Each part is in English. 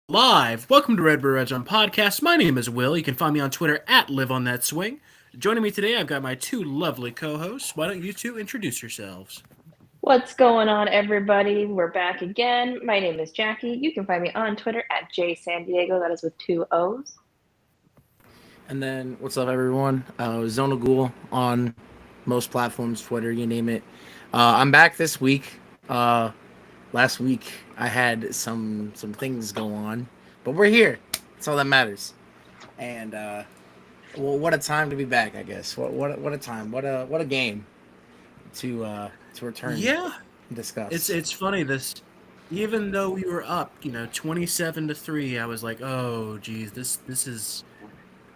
Live. Welcome to Redbird Redzone podcast. My name is Will. You can find me on Twitter at LiveOnThatSwing. Joining me today, I've got my two lovely co-hosts. Why don't you two introduce yourselves? What's going on, everybody? We're back again. My name is Jackie. You can find me on Twitter at jsandiego. That is with two O's. And then, what's up, everyone? Zona Ghoul on most platforms, Twitter, you name it. I'm back this week. Last week, I had some things go on, but we're here. That's all that matters. And well, what a time to be back, I guess. What a time. What a game to return Yeah, and it's discuss. it's funny this. Even though we were up, 27-3, I was like, oh, geez, this is.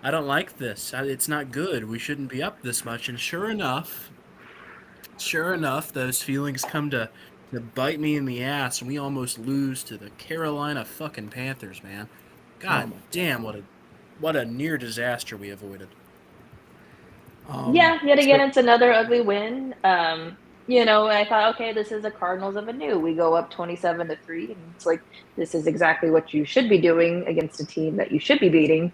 I don't like this. It's not good. We shouldn't be up this much. And sure enough, those feelings come to bite me in the ass, and we almost lose to the Carolina fucking Panthers, man. Oh God my god. damn, what a near disaster we avoided. Yeah, yet again, So it's another ugly win. I thought, okay, this is a Cardinals of a new. We go up 27-3, and it's like this is exactly what you should be doing against a team that you should be beating.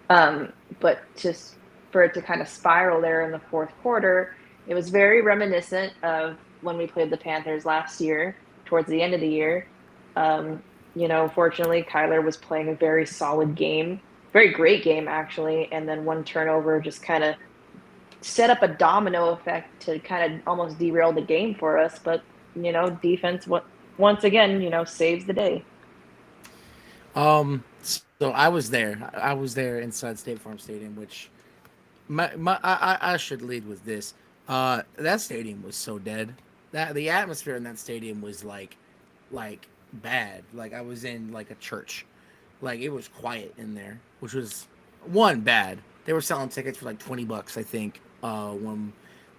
But just for it to kind of spiral there in the fourth quarter, it was very reminiscent of when we played the Panthers last year, towards the end of the year. Fortunately, Kyler was playing a very solid game, very great game, actually. And then one turnover just kind of set up a domino effect to kind of almost derail the game for us. But, defense, once again, saves the day. so I was there. I was there inside State Farm Stadium, which I should lead with this. That stadium was so dead. That the atmosphere in that stadium was like bad. Like I was in like a church. Like it was quiet in there, which was one bad. They were selling tickets for like $20, I think. When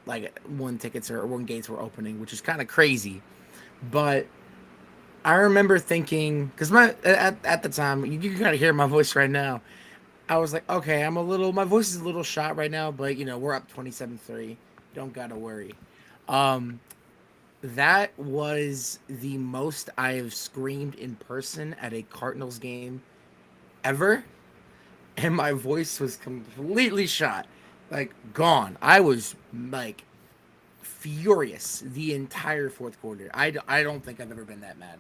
like one tickets or one gates were opening, which is kind of crazy. But I remember thinking because at the time you can kind of hear my voice right now. I was like, okay, my voice is a little shot right now, but we're up 27-3. Don't gotta worry. Um, that was the most I have screamed in person at a Cardinals game ever, and my voice was completely shot, like gone. I was like furious the entire fourth quarter. I don't think I've ever been that mad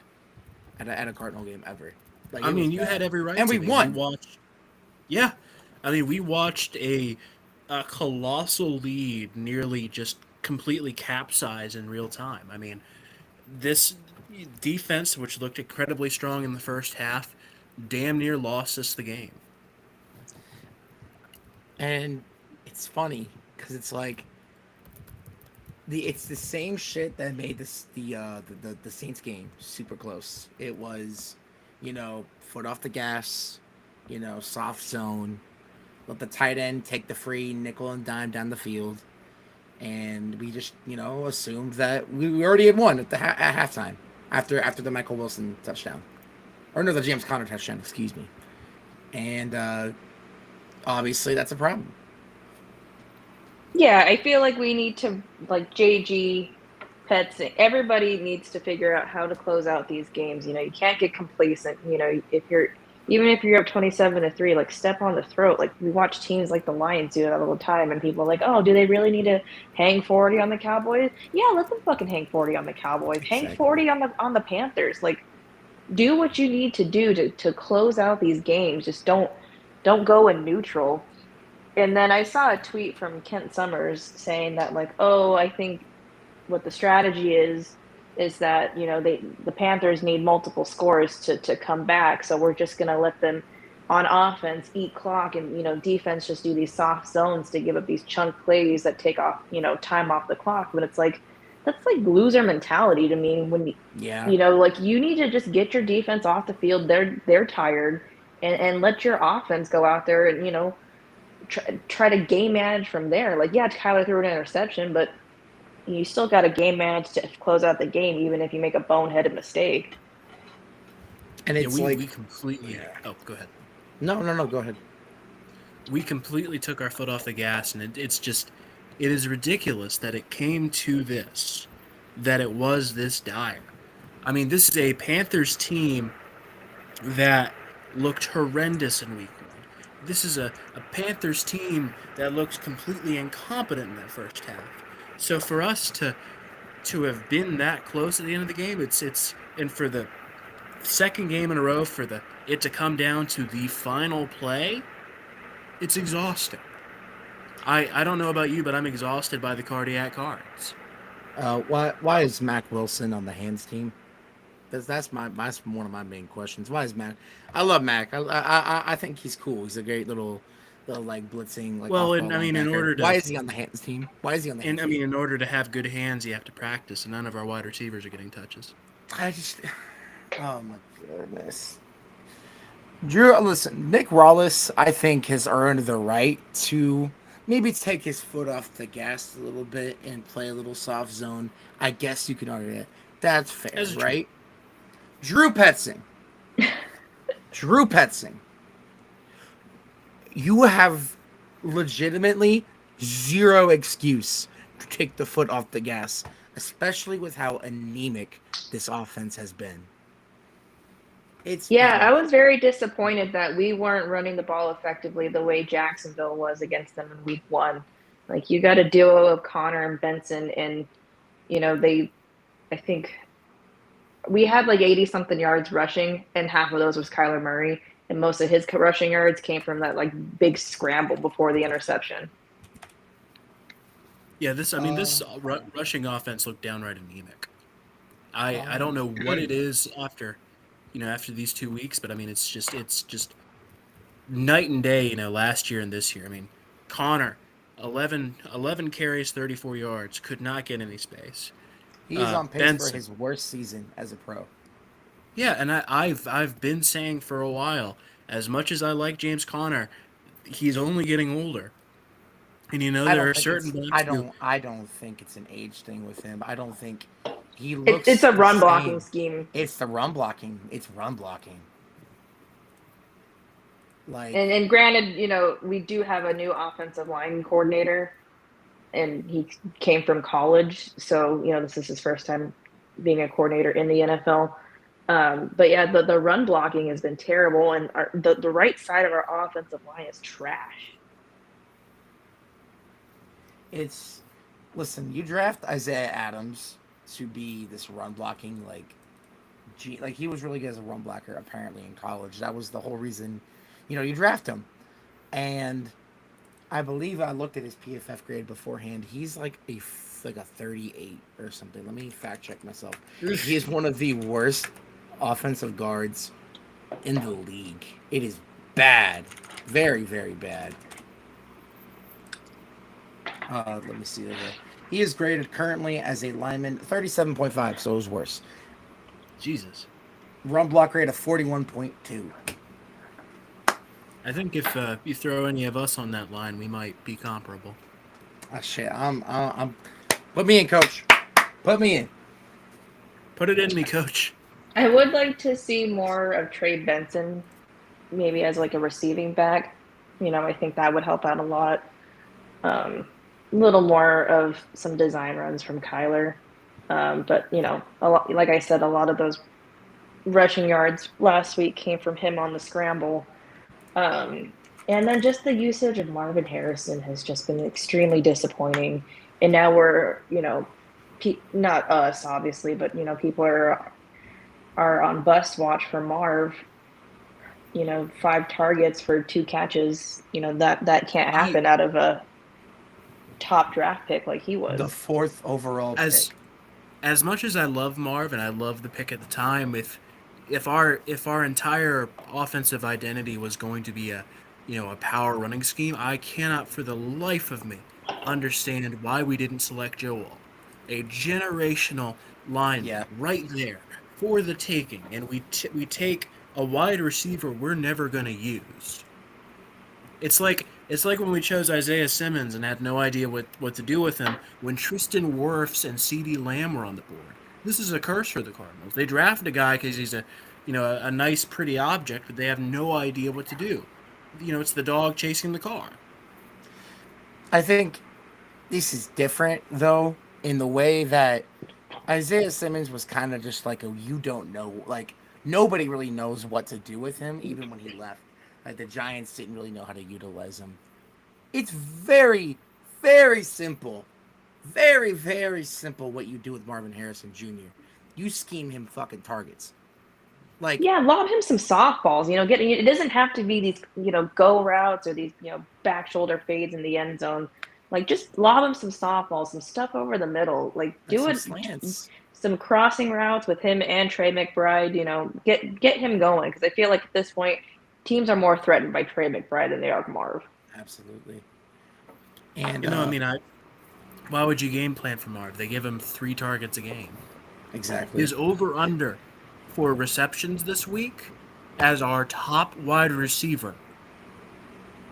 at a Cardinal game ever. Like I it was mean, you had bad, every right and to we be. We won. watched, yeah. I mean, we watched a colossal lead nearly just completely capsize in real time. I mean, this defense, which looked incredibly strong in the first half, damn near lost us the game. And it's funny because it's like it's the same shit that made the Saints game super close. It was, foot off the gas, soft zone, let the tight end take the free nickel and dime down the field, and we just assumed that we already had won at halftime after the Michael Wilson touchdown, or no, the James Conner touchdown, excuse me, and obviously that's a problem. Yeah, I feel like we need to, like JG, Pets, everybody needs to figure out how to close out these games. You can't get complacent. Even if you're up 27-3, like step on the throat. Like we watch teams like the Lions do that all the time, and people are like, oh, do they really need to hang 40 on the Cowboys? Yeah, let them fucking hang 40 on the Cowboys. Hang Exactly. 40 on the Panthers. Like do what you need to do to close out these games. Just don't go in neutral. And then I saw a tweet from Kent Summers saying that like, oh, I think what the strategy is that the Panthers need multiple scores to come back, so we're just going to let them on offense eat clock, and defense just do these soft zones to give up these chunk plays that take off time off the clock. But it's like that's like loser mentality to me when Yeah. like you need to just get your defense off the field. They're tired, and let your offense go out there and try to game manage from there. Like, yeah, Kyler threw an interception, but you still got to game manage to close out the game, even if you make a boneheaded mistake. And Yeah, it's we like, completely. yeah. Oh, go ahead. No, no, no. Go ahead. We completely took our foot off the gas, and it's just it is ridiculous that it came to this, that it was this dire. I mean, this is a Panthers team that looked horrendous in week 1. This is a Panthers team that looked completely incompetent in that first half. So for us to have been that close at the end of the game, it's and for the second game in a row for it to come down to the final play, it's exhausting. I don't know about you, but I'm exhausted by the cardiac cards. Why is Mac Wilson on the hands team? That's one of my main questions. Why is Mac? I love Mac. I think he's cool. He's a great little like blitzing like Well, off ball and I mean, in linebacker. order to, Why is he on the hands team? Why is he on the hands I mean, team? in order to have good hands, you have to practice, and none of our wide receivers are getting touches. I just, oh my goodness. Drew, listen, Nick Rawlis, I think, has earned the right to maybe take his foot off the gas a little bit and play a little soft zone. I guess you can argue that. That's fair, That's right? Drew Petzing. Drew Petzing. You have legitimately zero excuse to take the foot off the gas, especially with how anemic this offense has been. I was very disappointed that we weren't running the ball effectively the way Jacksonville was against them in week 1. Like, you got a duo of Connor and Benson, and I think we had like 80 something yards rushing, and half of those was Kyler Murray, and most of his rushing yards came from that like big scramble before the interception. Yeah, this rushing offense looked downright anemic. I don't know what it is after these 2 weeks, but I mean it's just night and day. Last year and this year. I mean, Connor, 11 carries, 34 yards, could not get any space. He's on pace Benson, for his worst season as a pro. Yeah, and I've been saying for a while, as much as I like James Conner, he's only getting older. And there are certain I don't think it's an age thing with him. I don't think he looks. It's a run blocking scheme. It's the run blocking. It's run blocking. Like, and granted, we do have a new offensive line coordinator, and he came from college, so this is his first time being a coordinator in the NFL. But yeah, the run blocking has been terrible, and the right side of our offensive line is trash. Listen, you draft Isaiah Adams to be this run blocking like he was really good as a run blocker apparently in college. That was the whole reason, you draft him. And I believe I looked at his PFF grade beforehand. He's like a 38 or something. Let me fact check myself. He is one of the worst offensive guards in the league. It is bad. Very, very bad. Let me see. He is graded currently as a lineman 37.5, so it was worse. Jesus. Run block rate of 41.2. I think if you throw any of us on that line, we might be comparable. Oh shit! I'm. Put me in, coach. Put me in. Put it in me, coach. I would like to see more of Trey Benson, maybe as like a receiving back. I think that would help out a lot. A little more of some design runs from Kyler. But, like I said, a lot of those rushing yards last week came from him on the scramble. And then just the usage of Marvin Harrison has just been extremely disappointing. And now we're, not us, obviously, but, people are on bust watch for Marv. 5 targets for 2 catches. That can't happen out of a top draft pick like he was. The 4th overall pick. As much as I love Marv and I love the pick at the time, if our entire offensive identity was going to be a power running scheme, I cannot for the life of me understand why we didn't select Joel, a generational lineman right there for the taking, and we take a wide receiver we're never going to use. It's like when we chose Isaiah Simmons and had no idea what to do with him when Tristan Wirfs and CeeDee Lamb were on the board. This is a curse for the Cardinals. They drafted a guy because he's a nice, pretty object, but they have no idea what to do. It's the dog chasing the car. I think this is different, though, in the way that Isaiah Simmons was kind of just like a you don't know. Like, nobody really knows what to do with him, even when he left. Like the Giants didn't really know how to utilize him. It's very, very simple. Very, very simple what you do with Marvin Harrison Jr. You scheme him fucking targets. Like, Yeah, lob him some softballs. It doesn't have to be these go routes or these back shoulder fades in the end zone. Like just lob him some softballs, some stuff over the middle. Like do some it, slants. some crossing routes with him and Trey McBride. Get him going because I feel like at this point teams are more threatened by Trey McBride than they are Marv. Absolutely. And why would you game plan for Marv? They give him 3 targets a game. Exactly. His over-under for receptions this week as our top wide receiver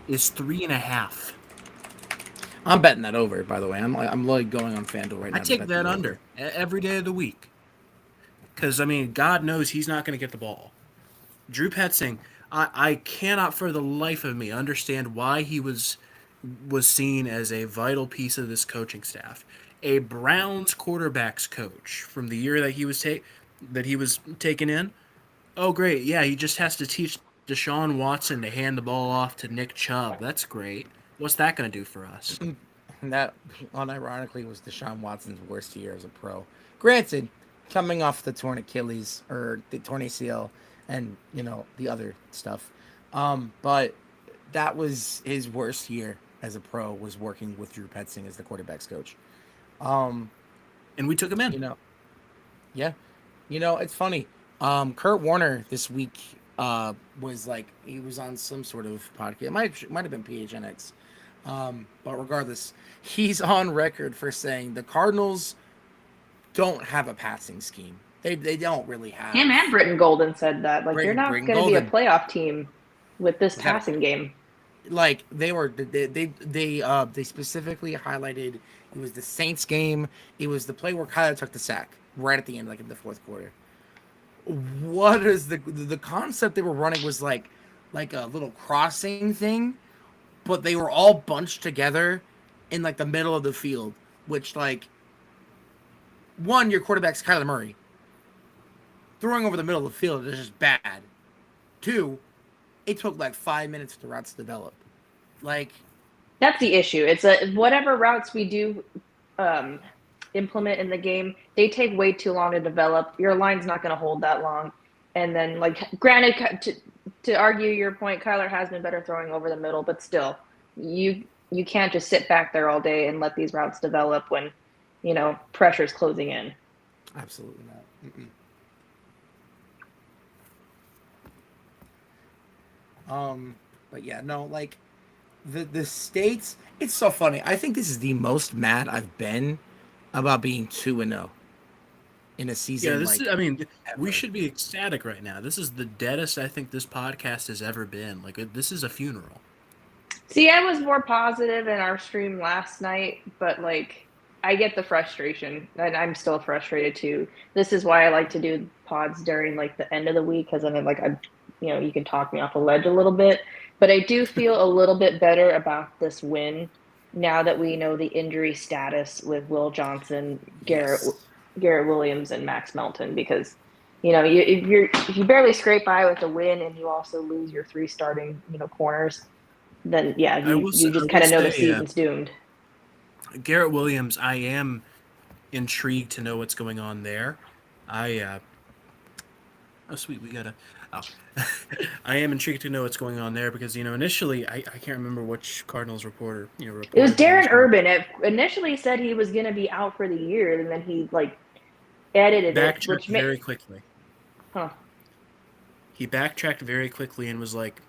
is 3.5. I'm betting that over, by the way. I'm like going on FanDuel right now. I take that under every day of the week. Because, God knows he's not going to get the ball. Drew Petzing, I cannot for the life of me understand why he was seen as a vital piece of this coaching staff. A Browns quarterbacks coach from the year that he was taken in. Oh, great. Yeah, he just has to teach Deshaun Watson to hand the ball off to Nick Chubb. That's great. What's that going to do for us? That, unironically, was Deshaun Watson's worst year as a pro. Granted, coming off the torn Achilles or the torn ACL and, the other stuff. But that was his worst year as a pro, was working with Drew Petzing as the quarterback's coach. And we took him in. Yeah. It's funny. Kurt Warner this week was like, he was on some sort of podcast. It might have been PHNX. But regardless, he's on record for saying the Cardinals don't have a passing scheme. They don't really have. Him and Britton Golden said that. Like, you're not going to be a playoff team with this passing game. Like they specifically highlighted it was the Saints game. It was the play where Kyler took the sack right at the end, like in the fourth quarter. What is the concept they were running was like a little crossing thing, but they were all bunched together in like the middle of the field, which like one, your quarterback's Kyler Murray. Throwing over the middle of the field is just bad. 2, it took like 5 minutes for the routes to develop. Like, that's the issue. It's whatever routes we do implement in the game, they take way too long to develop. Your line's not going to hold that long. And then, like, granted, to argue your point, Kyler has been better throwing over the middle, but still, you can't just sit back there all day and let these routes develop when, pressure's closing in. Absolutely not. Mm-mm. But yeah, no, like the states, it's so funny. I think this is the most mad I've been about being 2-0 in a season. Yeah, this is, ever. we should be ecstatic right now. This is the deadest I think this podcast has ever been. Like, this is a funeral. See, I was more positive in our stream last night, but like, I get the frustration, and I'm still frustrated too. This is why I like to do pods during like the end of the week, because then like you can talk me off a ledge a little bit. But I do feel a little bit better about this win now that we know the injury status with Will Johnson, Garrett Williams, and Max Melton, because if you barely scrape by with a win and you also lose your 3 starting corners, then yeah, you just kind of know the season's doomed. Garrett Williams, I am intrigued to know what's going on there. Oh, sweet, we got I am intrigued to know what's going on there because, initially, I can't remember which Cardinals reporter, reported. It was Darren Urban. It initially said he was going to be out for the year, and then he, edited it. Which very quickly. Huh. He backtracked very quickly and was like,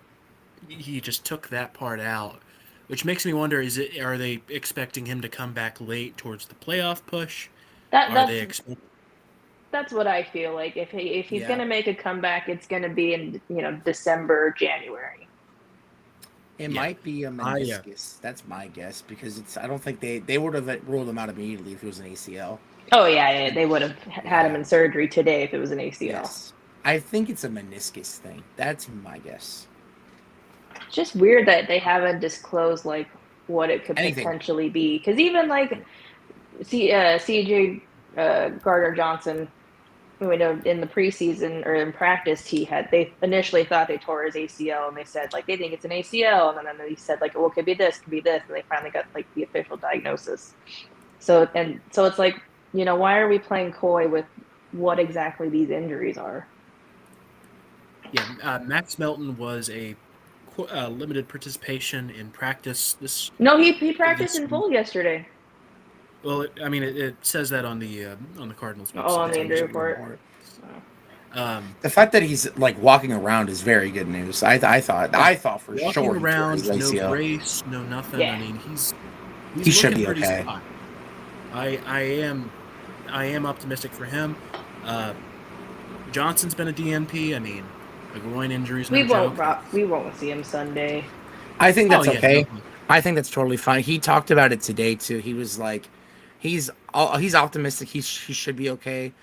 he just took that part out, which makes me wonder, are they expecting him to come back late towards the playoff push? That's what I feel like. If he's going to make a comeback, it's going to be in December, January. It might be a meniscus. That's my guess, because I don't think they would have ruled him out immediately if it was an ACL. Oh yeah, they would have had him in surgery today if it was an ACL. Yes. I think it's a meniscus thing. That's my guess. It's just weird that they haven't disclosed what it could potentially be, because even CJ Gardner Johnson, we know in the preseason or in practice they initially thought they tore his ACL, and they said like they think it's an ACL, and then they said like, well, it could be this, and they finally got like the official diagnosis. So it's like, why are we playing coy with what exactly these injuries are? Yeah, Max Melton was a limited participation in practice No, he practiced this in week. full yesterday. Well, it says that on the Cardinals Oh, on website. the So injury just report. The fact that he's like walking around is very good news. I yeah, thought for walking sure he tore his around, no ACL. brace, no nothing. I Yeah. mean, he's He should looking be pretty okay. spry. I am optimistic for him. Uh, Johnson's been a DNP. I mean, a groin injury is no joke. We won't see him Sunday. I think Oh that's yeah, okay. no. I think that's totally fine. He talked about it today too. He was like, he's optimistic. He should be okay.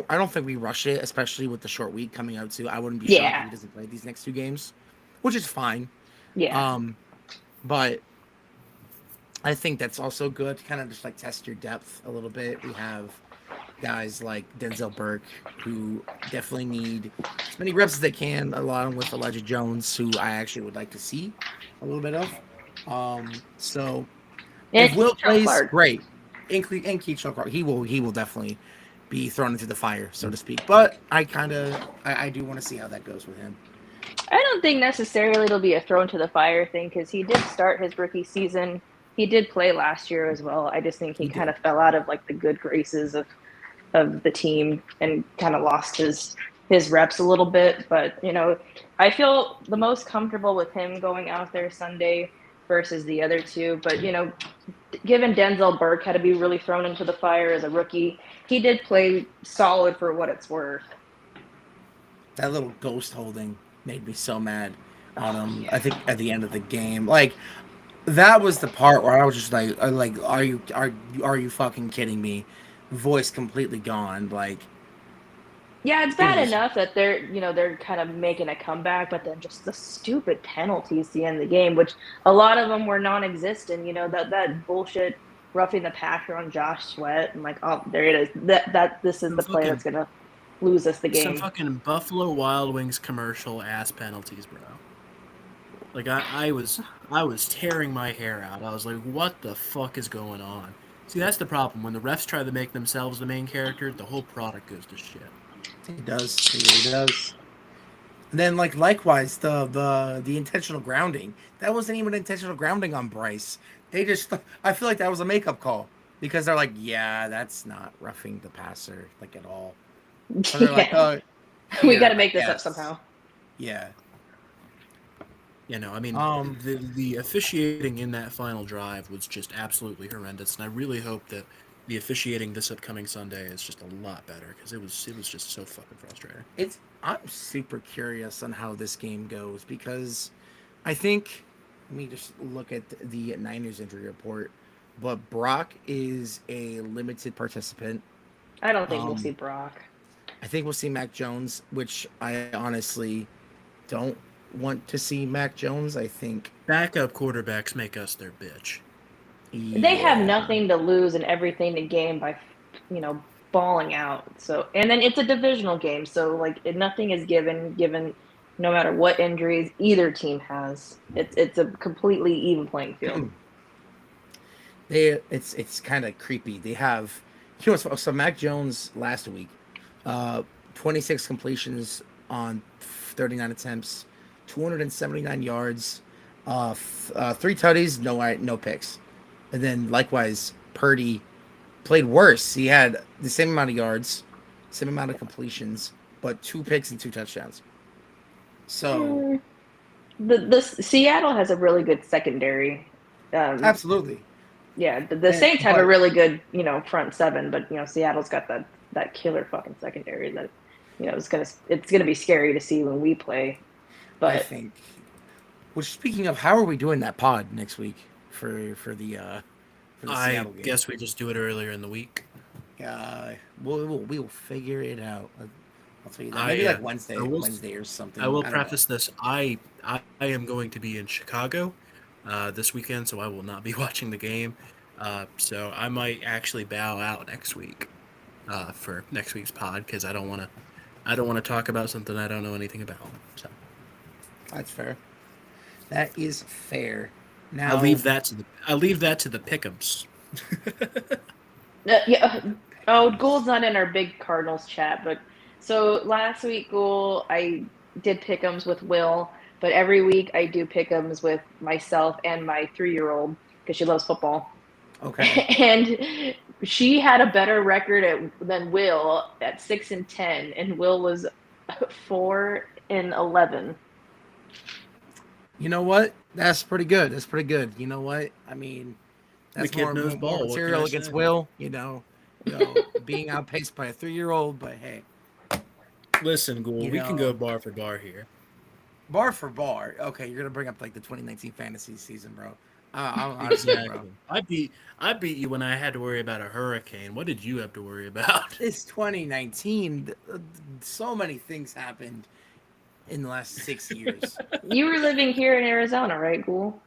I don't think we rush it, especially with the short week coming out too. I wouldn't be shocked if Yeah. he doesn't play these next 2 games, which is fine. Yeah. But I think that's also good to kind of just like test your depth a little bit. We have guys like Denzel Burke who definitely need as many reps as they can, along with Elijah Jones, who I actually would like to see a little bit of. So And if Will Keyshawn plays, Clark. great. And Keith Clark, he will definitely be thrown into the fire, so to speak. But I do want to see how that goes with him. I don't think necessarily it'll be a thrown to the fire thing, because he did start his rookie season. He did play last year as well. I just think he He kind did. of fell out of like the good graces of the team and kind of lost his reps a little bit. But I feel the most comfortable with him going out there Sunday versus the other two. But given Denzel Burke had to be really thrown into the fire as a rookie, he did play solid for what it's worth. That little ghost holding made me so mad on him. I think at the end of the game, like that was the part where I was just like, are you fucking kidding me? Voice completely gone. Like Yeah, it's it bad was. enough that they're kind of making a comeback, but then just the stupid penalties to end the game, which a lot of them were non-existent. That bullshit roughing the passer on Josh Sweat, and like, oh, there it is. This is Some the play that's fucking gonna lose us the some game. fucking Buffalo Wild Wings commercial ass penalties, bro. Like I was tearing my hair out. I was like, what the fuck is going on? See, that's the problem. When the refs try to make themselves the main character, the whole product goes to shit. He does. He really does. And then like likewise the intentional grounding. That wasn't even intentional grounding on Bryce. They just I feel like that was a makeup call because they're like, yeah, that's not roughing the passer like at all. Or they're like, Yeah, oh we got yeah, to I make this up guess. somehow. Yeah. I mean, Um, the officiating in that final drive was just absolutely horrendous, and I really hope that the officiating this upcoming Sunday is just a lot better because it was just so fucking frustrating. I'm super curious on how this game goes because I think let me just look at the Niners injury report. But Brock is a limited participant. I don't think we'll see Um, Brock. I think we'll see Mac Jones, which I honestly don't want to see Mac Jones. I think, Backup quarterbacks make us their bitch. They have yeah, nothing to lose and everything to gain by, balling out. So, and then it's a divisional game, so like nothing is given no matter what injuries either team has. It's a completely even playing field. it's kind of creepy. They have, so Mac Jones last week, uh, 26 completions on 39 attempts, 279 yards, 3 tutties, no picks. And then likewise, Purdy played worse. He had the same amount of yards, same amount of completions, but 2 picks and 2 touchdowns. So Mm, the Seattle has a really good secondary. Um, absolutely, yeah, the Saints have a but really good, front seven, but Seattle's got that killer fucking secondary that it's gonna be scary to see when we play. I But think. Which speaking of, how are we doing that pod next week for the I Seattle game? guess we just do it earlier in the week. We will figure it out. I'll tell you that. Maybe I uh, like I will Wednesday or I something. will I don't know. preface this. I am going to be in Chicago this weekend, so I will not be watching the game. So I might actually bow out next week. for next week's pod because I don't want to talk about something I don't know anything about. So That's fair. That is fair. I Now, leave that to the pick'ems. Yeah. Oh, Ghoul's not in our big Cardinals chat, but so last week, Ghoul, I did pick'ems with Will, but every week I do pick'ems with myself and my 3-year-old because she loves football. okay. And she had a better record than Will at 6-10, and Will was 4-11. You know what? That's pretty good. That's pretty good. You know what? I mean, The that's kid more knows more ball. What can I material against say? Will. Being outpaced by a 3-year-old. But hey, Listen, Ghoul, you we can go know, bar for bar here. bar for bar. Okay, you're gonna bring up like the 2019 fantasy season, bro. I'm honestly, bro. Exactly. I beat you when I had to worry about a hurricane. What did you have to worry about? It's 2019. So many things happened in the last 6 years. You were living here in Arizona, right, Ghoul?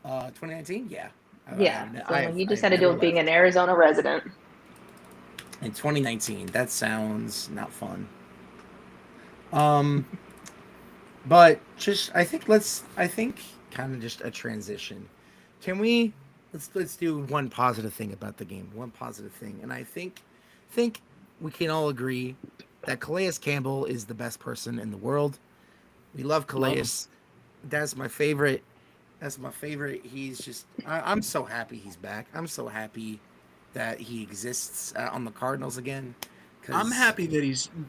2019, yeah. Yeah. So you I just have had to deal never with being an left. Arizona resident. In 2019, that sounds not fun. Um, but just I think kind of just a transition. Can we let's do one positive thing about the game. One positive thing, and I think we can all agree that Calais Campbell is the best person in the world. We love Love Calais. him. That's my favorite. That's my favorite. He's just. I'm so happy he's back. I'm so happy that he exists on the Cardinals again. I'm Because happy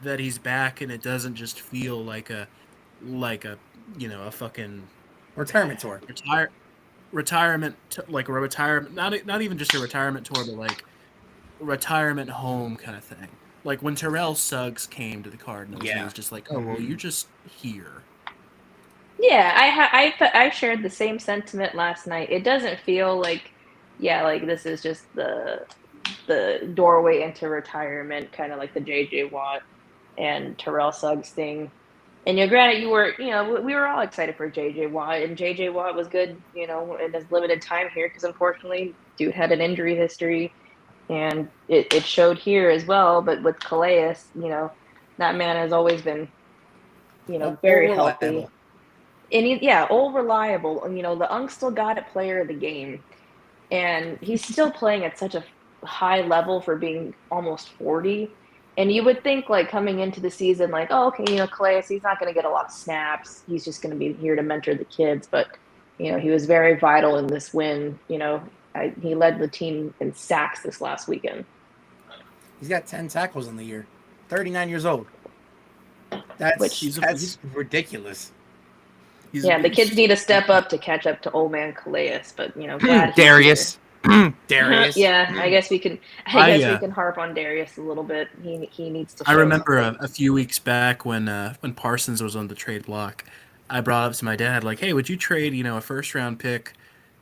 that he's back and it doesn't just feel like a a fucking retirement tour. retire like a retirement, not even just a retirement tour, but like retirement home kind of thing. Like when Terrell Suggs came to the Cardinals and it Yeah. was just like, oh well, you're just here. Yeah, I shared the same sentiment last night. It doesn't feel like, yeah, like this is just the doorway into retirement, kind of like the J.J. Watt and Terrell Suggs thing. And granted, we were all excited for J.J. Watt, and J.J. Watt was good, in his limited time here because unfortunately, dude had an injury history, and it showed here as well. But with Calais, that man has always been, All very healthy. reliable. And yeah, all reliable. The Unk still got it player of the game, and he's still playing at such a high level for being almost 40. And you would think, like, coming into the season, like, oh, okay, Calais, he's not going to get a lot of snaps. He's just going to be here to mentor the kids. But he was very vital in this win. He led the team in sacks this last weekend. He's got 10 tackles in the year. 39 years old. Which, That's ridiculous. yeah, the kids need to step up to catch up to old man Calais. But glad he's Darius. here. Darius. Yeah, I guess we can. We can harp on Darius a little bit. He needs to. I Show remember something. a few weeks back when Parsons was on the trade block, I brought up to my dad like, "Hey, would you trade a first round pick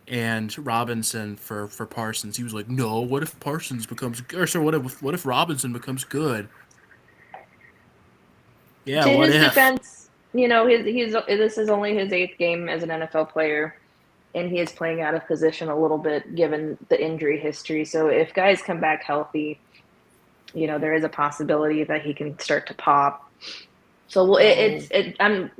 and Robinson for Parsons?" He was like, "No. What if Parsons becomes or so what if Robinson becomes good?" Yeah, To what his if? defense, he's this is only his 8th game as an NFL player, and he is playing out of position a little bit given the injury history. So if guys come back healthy, there is a possibility that he can start to pop. So I'm not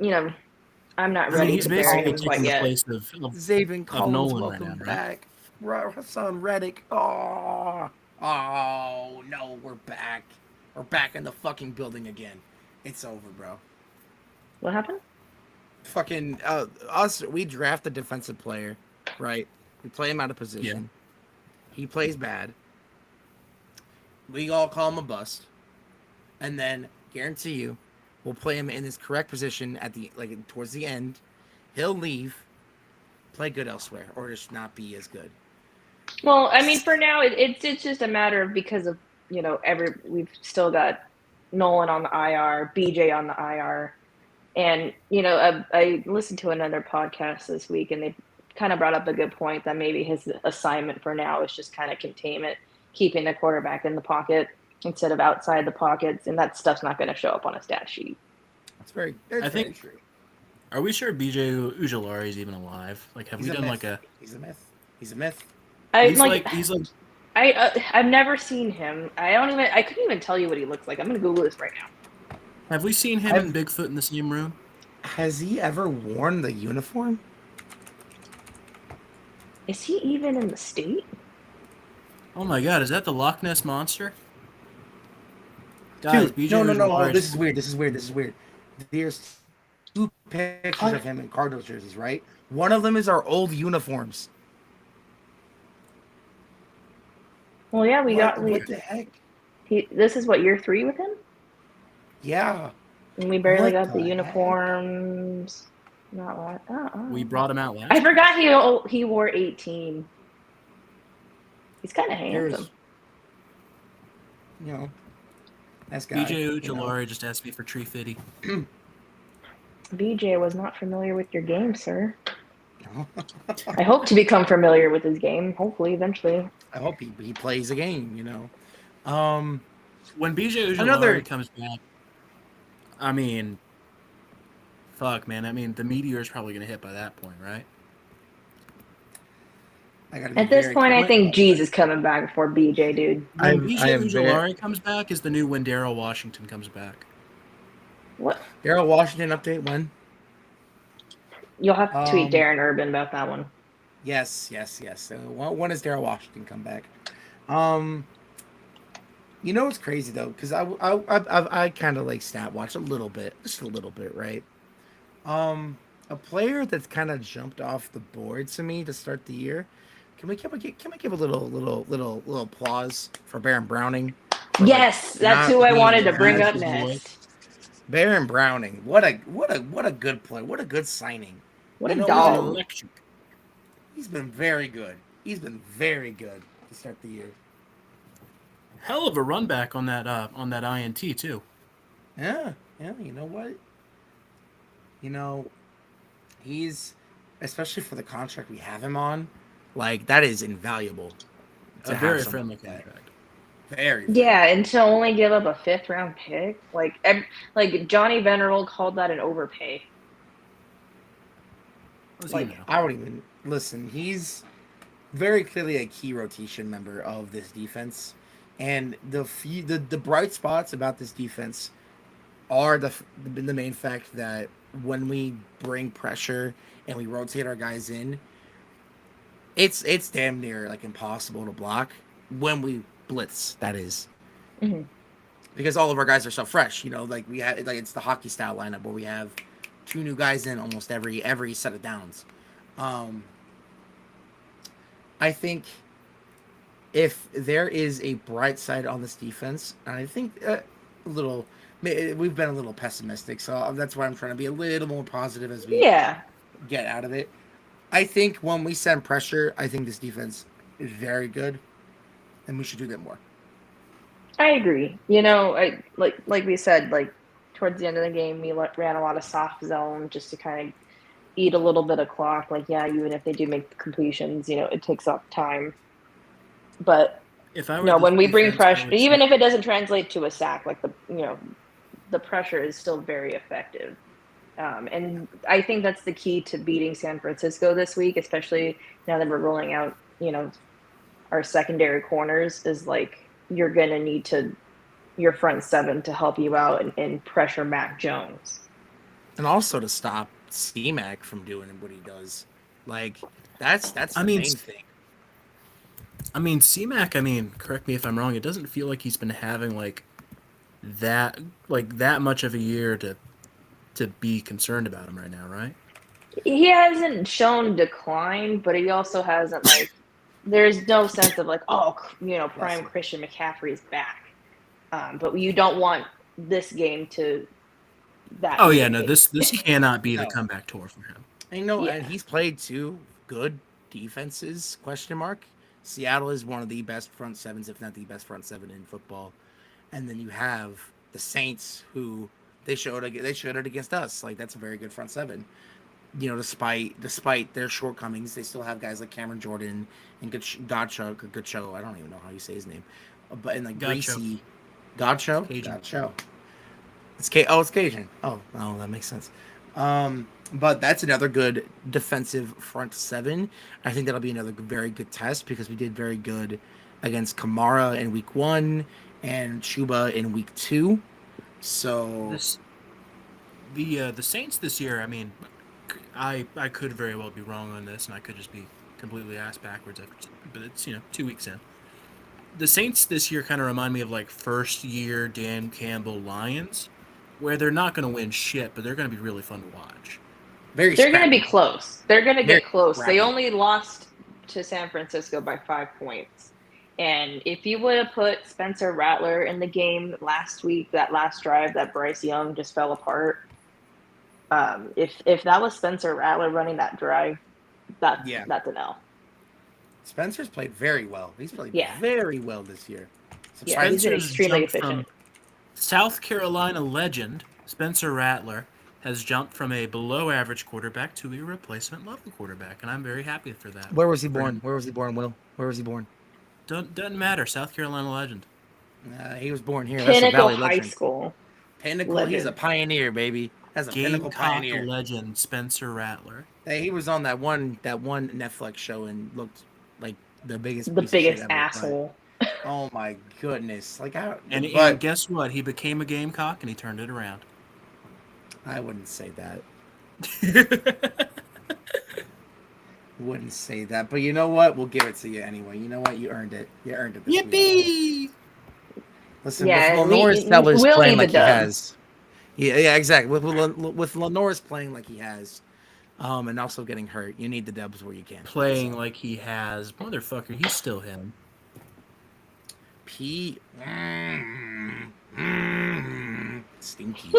I mean, ready he's to bury basically him quite taking the yet. place Zaven of Collins, Nolan right now, welcome right? back. Hassan Reddick. Oh, no, we're back. We're back in the fucking building again. It's over, bro. What happened? Fucking us. We draft a defensive player, right? We play him out of Yeah. position. He plays bad. We all call him a bust, and then guarantee you, we'll play him in his correct position at the towards the end. He'll leave, play good elsewhere, or just not be as good. Well, I mean, for now, it's just a matter of because of we've still got Nolan on the IR, BJ on the IR, and I listened to another podcast this week, and they kind of brought up a good point that maybe his assignment for now is just kind of containment, keeping the quarterback in the pocket instead of outside the pockets, and that stuff's not going to show up on a stat sheet. That's very I very think. true. Are we sure BJ Ujulari is even alive? Like, have He's we a done myth. like a? He's a myth. He's a myth. I He's like like I've never seen him. I couldn't even tell you what he looks like. I'm gonna Google this right now. Have we seen him and Bigfoot in the same room? Has he ever worn the uniform? Is he even in the state? Oh my god, is that the Loch Ness Monster? Guys, Dude, BJ no. Oh, Ojulari. this is weird. There's two pictures of him in Cardinals jerseys, right? One of them is our old uniforms. Well, yeah, What the heck? This is what, year 3 with him? Yeah. And we barely What got the the heck? uniforms. Not what? We brought him out last. I forgot he wore 18. He's kind of handsome. You know, that's guy. BJ Ojulari just asked me for Tree Fitty. BJ was not familiar with your game, sir. I hope to become familiar with his game. Hopefully, eventually. I hope he plays a game. When BJ Ojulari comes back, I mean, fuck, man. I mean, the meteor is probably going to hit by that point, right? At this point, I think G's is coming back before BJ, dude. When BJ Ojulari comes back is the new when Daryl Washington comes back. What? Daryl Washington update when? You'll have to tweet Darren Urban about that one. Yes. So when does Daryl Washington come back? You know what's crazy though, because I kind of like stat watch a little bit, just a little bit, right? A player that's kind of jumped off the board to me to start the year. Can we give a little applause for Baron Browning? Yes, that's who I wanted to bring up next. Baron Browning, what a good play, what a good signing. What a dog. He's been very good. To start the year. Hell of a run back on that INT too. Yeah. You know what? He's, especially for the contract we have him on, like that is invaluable. A very friendly contract. Very. Yeah, and to only give up a 5th round pick, like Johnny Venerable called that an overpay. I don't even listen. He's very clearly a key rotation member of this defense, and the bright spots about this defense are the main fact that when we bring pressure and we rotate our guys in, it's damn near like impossible to block when we blitz. That is, because all of our guys are so fresh. Like we have it's the hockey style lineup where we have 2 new guys in almost every set of downs. I think if there is a bright side on this defense, and I think we've been a little pessimistic, so that's why I'm trying to be a little more positive as we get out of it. I think when we send pressure, I think this defense is very good, and we should do that more. I agree. Like we said, like towards the end of the game, we ran a lot of soft zone just to kind of eat a little bit of clock. Like, yeah, even if they do make completions, it takes up time. But when we bring pressure, even if it doesn't translate to a sack, like the pressure is still very effective. And I think that's the key to beating San Francisco this week, especially now that we're rolling out, our secondary corners, is like you're going to need your front 7 to help you out and pressure Mac Jones. And also to stop C-Mac from doing what he does. Like, that's the main thing. I mean, C-Mac, correct me if I'm wrong, it doesn't feel like he's been having that much of a year to be concerned about him right now, right? He hasn't shown decline, but he also hasn't there's no sense of prime Christian McCaffrey's back. But you don't want this game to that. Oh yeah, no, this cannot be the comeback tour for him. And he's played 2 good defenses, ? Seattle is one of the best front 7s, if not the best front 7 in football. And then you have the Saints, who they showed it against us. Like, that's a very good front 7. Despite their shortcomings, they still have guys like Cameron Jordan and Godcho. I don't even know how you say his name. But in Greasy Godcho? Godcho. It's Cajun. Oh, that makes sense. But that's another good defensive front 7. I think that'll be another very good test because we did very good against Kamara in week 1 and Chuba in week 2. So This the Saints this year. I mean, I could very well be wrong on this, and I could just be completely ass backwards. But it's 2 weeks in. The Saints this year kind of remind me of like first year Dan Campbell Lions, where they're not going to win shit, but they're going to be really fun to watch. very They're going to be scrappy. close. They're going to Very get close. They scrappy. only lost to San Francisco by 5 points. And if you would have put Spencer Rattler in the game last week, that last drive that Bryce Young just fell apart, if that was Spencer Rattler running that drive, that's an L. Spencer's played very well. He's played Yeah. very well this year. Yeah, he's been Spencer's extremely jumped efficient. from South Carolina legend Spencer Rattler has jumped from a below-average quarterback to a replacement-level quarterback, and I'm very happy for that. Where was he born? Where was he born, Will? Where was he born? Doesn't matter. South Carolina legend. He was born here. That's a Pinnacle Valley High legend. School. Pinnacle. Legend. He's a pioneer, baby. That's a pinnacle Gamecock pioneer. legend Spencer Rattler. Hey, he was on that one Netflix show and looked like the biggest The piece of shit biggest ever. asshole. Oh my goodness! Like how? And But guess what? He became a Gamecock and he turned it around. I wouldn't say that. Wouldn't say that. But you know what? We'll give it to you anyway. You know what? You earned it. You earned it. This week. Yippee! Listen, Yeah, with Lenore's Sellers we'll playing need like the he dub. has. Yeah, exactly. With Lenore's playing like he has, and also getting hurt, you need the dubs where you can. Playing like he has. Motherfucker, he's still him. Stinky.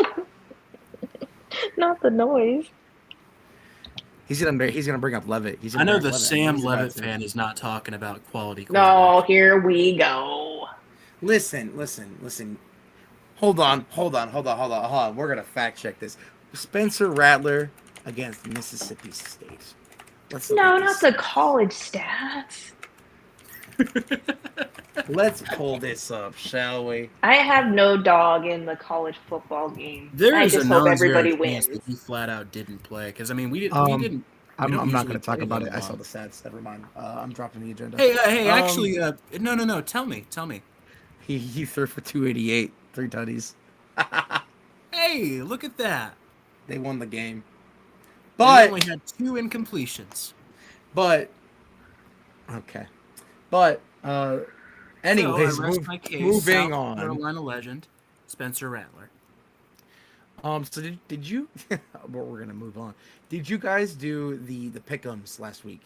Not the noise. He's gonna bring up Levitt. I know the Sam Levitt fan is not talking about quality. No, here we go. Listen. Hold on. We're gonna fact check this. Spencer Rattler against Mississippi State. No, not the college stats. Let's pull this up, shall we? I have no dog in the college football game. There I is just a hope non-zero everybody chance wins. that he flat out didn't play because I mean we didn't. I'm not usually going to talk play about them it. I saw long. the stats. Never mind. I'm dropping the agenda. Hey, actually, no. Tell me. He threw for 288, 3 tutties. Hey, look at that. They won the game. They But only had 2 incompletions. Okay. But anyways, so I rest my case. moving South on. Carolina legend Spencer Rattler. So did you? Well, we're gonna move on. Did you guys do the pick'ems last week?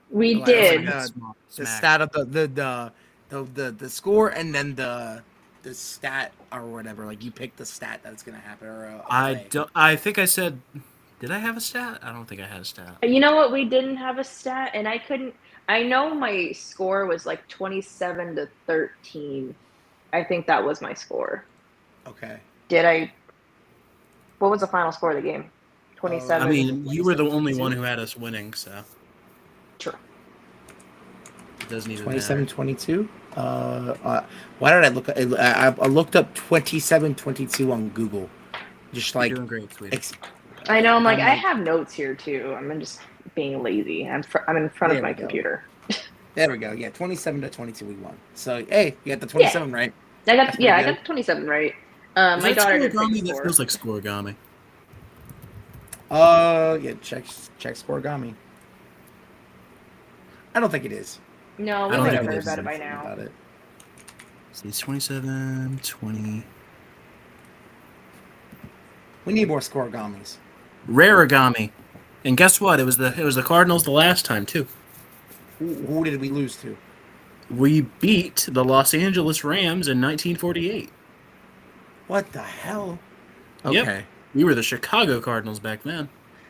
We Like, did. The stat of the score and then the stat or whatever. Like you pick the stat that's gonna happen. Or I think I said. Did I have a stat? I don't think I had a stat. You know what? We didn't have a stat, and I couldn't. I know my score was like 27-13. I think that was my score. Okay. Did I? What was the final score of the game? 27. I mean, you were the only one who had us winning, so. True. It doesn't even 27-22. Why did I look? I looked up 27-22 on Google. Just like You're doing great, sweetie. I know. I'm like, I have notes here too. I'm just being lazy. I'm in front of my computer. There we go. Yeah, 27-22 we won. So hey, you got the 27 right. I got the 27 right. My daughter did Scorigami? pick That feels like Scorigami. Yeah, check Scorigami. I don't think it is. No, we I don't would think have it heard is. about it by now. About it. See, it's 27, 20. We need more Scorigamis. Rarigami. And guess what? It was the Cardinals the last time too. Who did we lose to? We beat the Los Angeles Rams in 1948. What the hell? Yep. Okay. We were the Chicago Cardinals back then.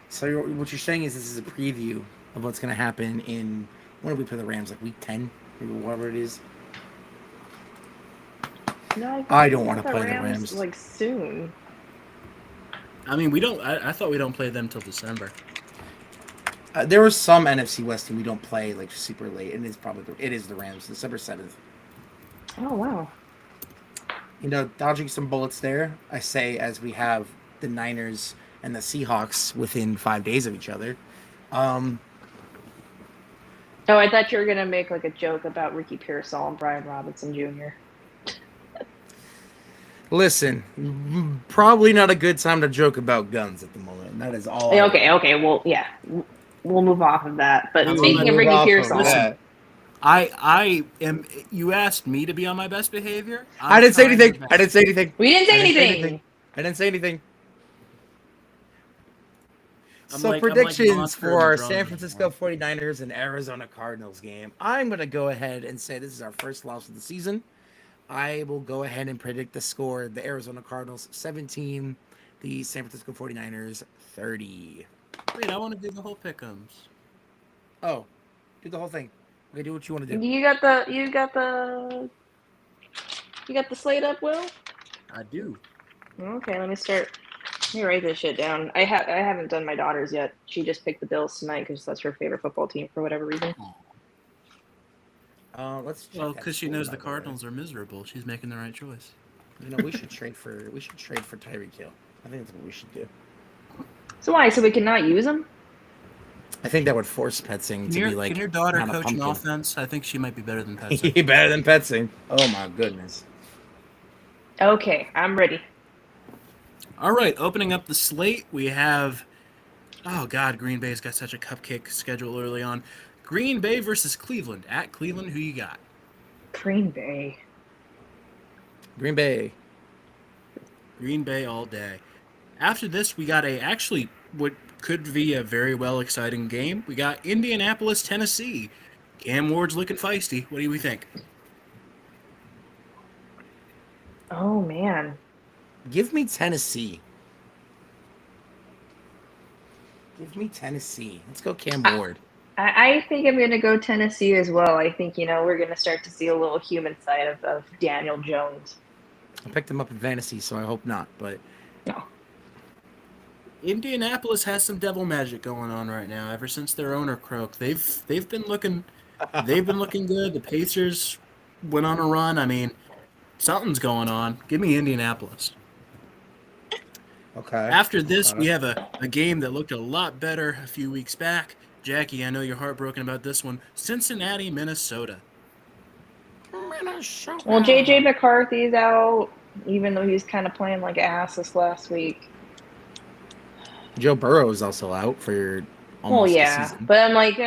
So what you're saying is this is a preview of what's going to happen in, when do we play the Rams? Like week 10? Or whatever it is? No, I don't want to play the Rams. Like soon. I mean, we don't. I thought we don't play them till December. There was some NFC West team we don't play like super late, and it is the Rams, December 7th. Oh wow. You know, dodging some bullets there, I say, as we have the Niners and the Seahawks within 5 days of each other. Oh, I thought you were gonna make like a joke about Ricky Pearsall and Brian Robinson Jr. Listen, probably not a good time to joke about guns at the moment. That is all I will Okay, do. okay, well, yeah, we'll move off of that. But I'm We will gonna speaking of move Ricky off of Pearsall, listen. that. I am. You asked me to be on my best behavior. I I'm didn't say trying my anything. best. I didn't say anything. we didn't say I didn't say anything. anything. I didn't say anything. I'm So like predictions Monster in for the our drawing San room. Francisco 49ers and Arizona Cardinals game. I'm going to go ahead and say this is our first loss of the season. I will go ahead and predict the score. The Arizona Cardinals 17, the San Francisco 49ers 30. Wait, I want to do the whole pick'ems. Oh, do the whole thing. Okay, do what you want to do. You got the slate up, Will? I do. Okay, let me start. Let me write this shit down. I haven't done my daughter's yet. She just picked the Bills tonight because that's her favorite football team for whatever reason. Let's check Well, that because she score, knows by the way. Cardinals are miserable. She's making the right choice. You know, we should trade for Tyreek Hill. I think that's what we should do. So why? So we cannot use them? I think that would force Petsing to be like Can your daughter not a coach an pumpkin. offense? I think she might be better than Petsy. Better than Petsing. Oh my goodness. Okay, I'm ready. All right, opening up the slate, we have. Oh God, Green Bay's got such a cupcake schedule early on. Green Bay versus Cleveland. At Cleveland, who you got? Green Bay. Green Bay. Green Bay all day. After this, we got actually what could be a very well exciting game. We got Indianapolis, Tennessee. Cam Ward's looking feisty. What do we think? Oh man. Give me Tennessee. Give me Tennessee. Let's go Cam Ward. I think I'm gonna go Tennessee as well. I think we're gonna start to see a little human side of Daniel Jones. I picked him up in fantasy, so I hope not. But No. Indianapolis has some devil magic going on right now. Ever since their owner croaked, they've been looking good. The Pacers went on a run. I mean, something's going on. Give me Indianapolis. okay. After this, we have a game that looked a lot better a few weeks back. Jackie, I know you're heartbroken about this one. Cincinnati, Minnesota. Minnesota. Well, JJ McCarthy's out, even though he's kind of playing like ass this last week. Joe Burrow is also out for almost Well, the yeah, season. but I'm like,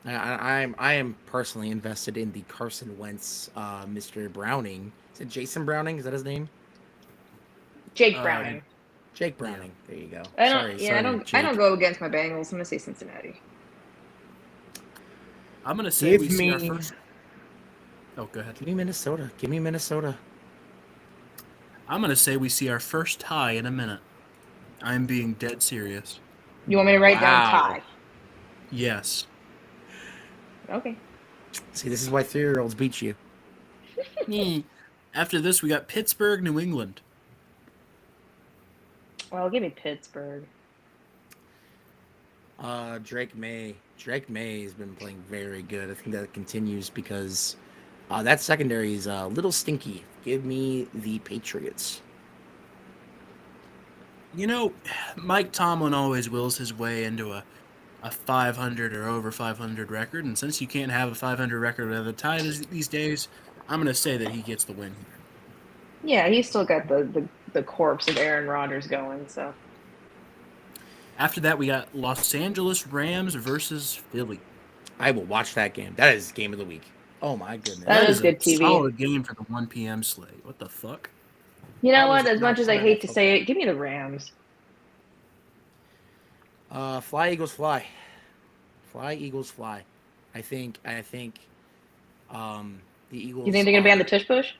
I am personally invested in the Carson Wentz, Mr. Browning. Is it Jason Browning? Is that his name? Jake Browning. Jake Browning. There you go. I Sorry, don't Jake. go against my Bengals. I'm gonna say Cincinnati. I'm gonna say Give we see our me- first. Oh, go ahead. Give me Minnesota. Give me Minnesota. I'm gonna say we see our first tie in a minute. I'm being dead serious. You want me to write down Wow. tie? Yes. Okay. See, this is why 3-year-olds beat you. After this, we got Pittsburgh, New England. Well, give me Pittsburgh. Drake May. Drake May has been playing very good. I think that continues because that secondary is a little stinky. Give me the Patriots. Mike Tomlin always wills his way into a 500 or over 500 record, and since you can't have a 500 record without a tie these days, I'm going to say that he gets the win here. Yeah, he's still got the corpse of Aaron Rodgers going. So After that, we got Los Angeles Rams versus Philly. I will watch that game. That is game of the week. Oh my goodness. That is a good TV. solid game for the 1 p.m. slate. What the fuck? you know That was what? As much as I Sunday hate Night to say it, give me the Rams. Fly Eagles fly. Fly Eagles fly. I think the Eagles. You think they're gonna ban the tush push?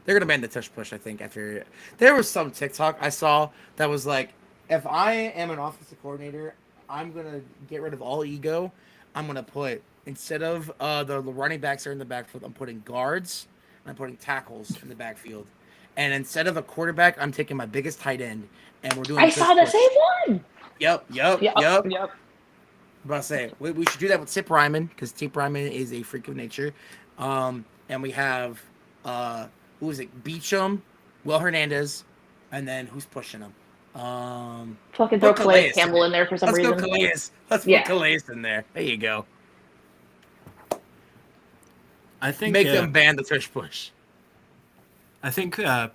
They're gonna ban the tush push. I think after there was some TikTok I saw that was like, if I am an offensive coordinator, I'm gonna get rid of all ego. I'm gonna put, instead of the running backs are in the backfield, I'm putting guards and I'm putting tackles in the backfield. And instead of a quarterback, I'm taking my biggest tight end and we're doing. I saw the same one. Yep. Yep. I'm about to say we should do that with Tip Ryman because Tip Ryman is a freak of nature. And we have who is it? Beecham, Will Hernandez, and then who's pushing him? Fucking throw Put Calais Calais Campbell in there for some Let's reason. go Calais. Let's Yeah. put Calais in there. There you go. I think Make them ban the fish push. I think I